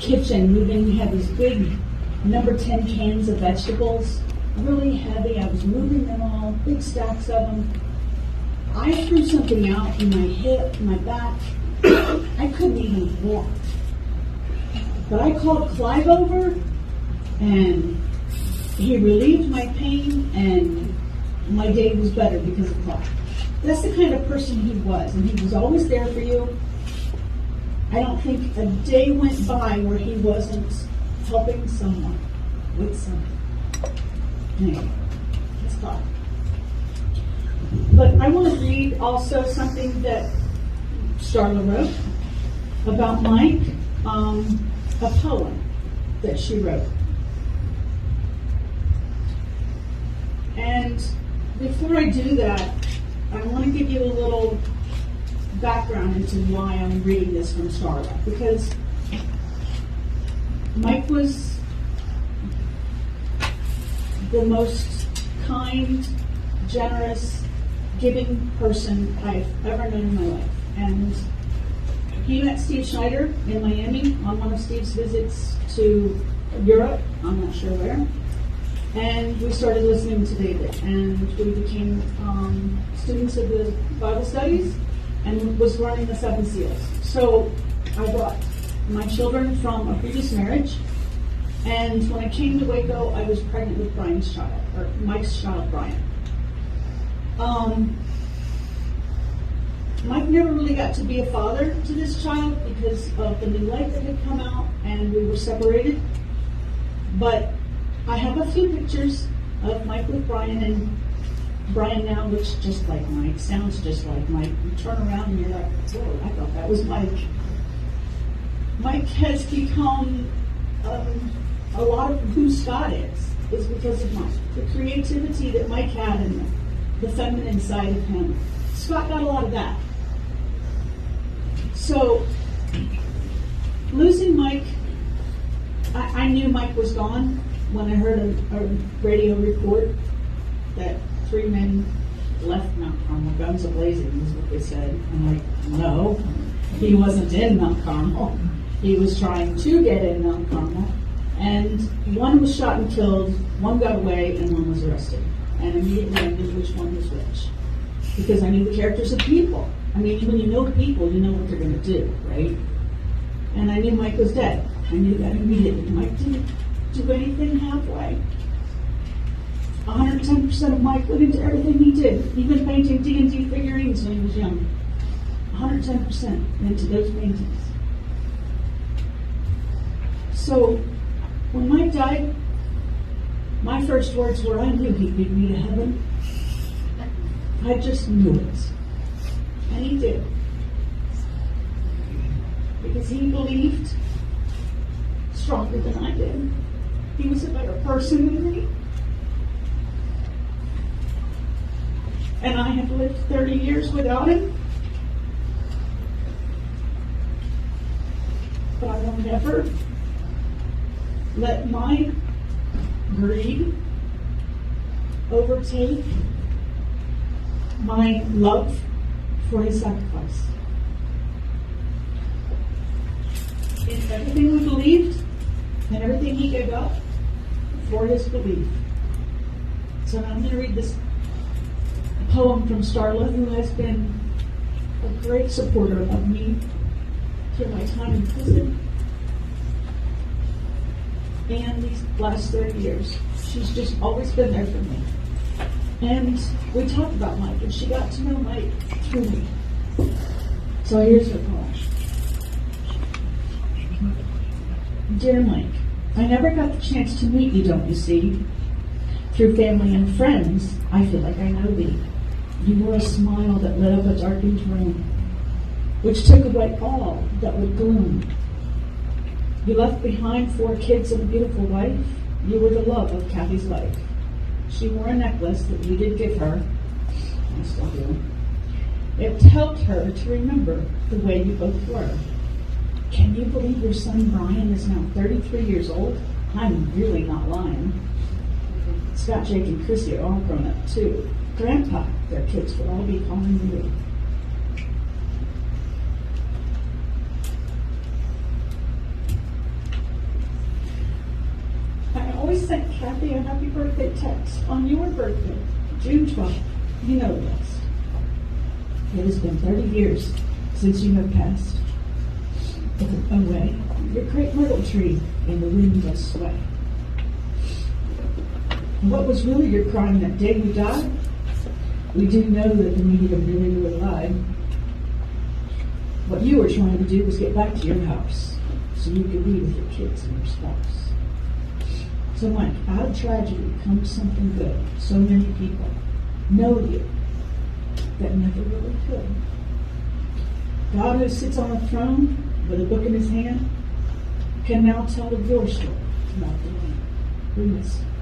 kitchen, we had these big number 10 cans of vegetables, really heavy. I was moving them all, big stacks of them. I threw something out in my hip, my back. I couldn't even walk. But I called Clive over, and he relieved my pain, and my day was better because of Clive. That's the kind of person he was, and he was always there for you. I don't think a day went by where he wasn't helping someone with something. Anyway, that's Clive. But I want to read also something that Starla wrote about Mike, a poem that she wrote. And before I do that, I want to give you a little background into why I'm reading this from Starla. Because Mike was the most kind, generous, giving person I've ever known in my life. And he met Steve Schneider in Miami on one of Steve's visits to Europe, I'm not sure where. And we started listening to David, and we became students of the Bible studies and was running the Seven Seals. So I brought my children from a previous marriage, and when I came to Waco, I was pregnant with Brian's child, or Mike's child, Brian. Mike never really got to be a father to this child because of the new light that had come out, and we were separated. But I have a few pictures of Mike with Brian, and Brian now looks just like Mike, sounds just like Mike. You turn around and you're like, whoa, I thought that was Mike. Mike has become a lot of who Scott is because of Mike. The creativity that Mike had and the feminine side of him. Scott got a lot of that. So, losing Mike, I knew Mike was gone when I heard a radio report that 3 men left Mount Carmel, guns a-blazing is what they said. I'm like, no, he wasn't in Mount Carmel. He was trying to get in Mount Carmel. And one was shot and killed, one got away, and one was arrested. And immediately I knew which one was which. Because I knew the characters of people. I mean, when you know people, you know what they're going to do, right? And I knew Mike was dead. I knew that immediately. Mike didn't do anything halfway. 110% of Mike went into everything he did, even painting D&D figurines when he was young. 110% into those paintings. So, when Mike died, my first words were, I knew he'd lead me to heaven. I just knew it. And he did. Because he believed stronger than I did. He was a better person than me. And I have lived 30 years without him. But I will never let my greed overtake my love for his sacrifice. In everything we believed and everything he gave up for his belief. So now I'm going to read this poem from Starla, who has been a great supporter of me through my time in prison and these last 30 years. She's just always been there for me. And we talked about Mike, and she got to know Mike through me. So here's her poem. Dear Mike, I never got the chance to meet you, don't you see? Through family and friends, I feel like I know thee. You were a smile that lit up a darkened room, which took away all that would gloom. You left behind 4 kids and a beautiful wife. You were the love of Kathy's life. She wore a necklace that you did give her. I still do. It helped her to remember the way you both were. Can you believe your son Brian is now 33 years old? I'm really not lying. Scott, Jake, and Chrissy are all grown up too. Grandpa, their kids would all be calling you. sent Kathy a happy birthday text on your birthday, June 12th. You know the rest. It has been 30 years since you have passed away. Your great myrtle tree in the wind does sway. And what was really your crime that day you died? We do know that the media really, really lied. What you were trying to do was get back to your house so you could be with your kids and your spouse. So Mike, out of tragedy comes something good. So many people know you that never really could. God, who sits on a throne with a book in his hand, can now tell of your story throughout the land. We miss you.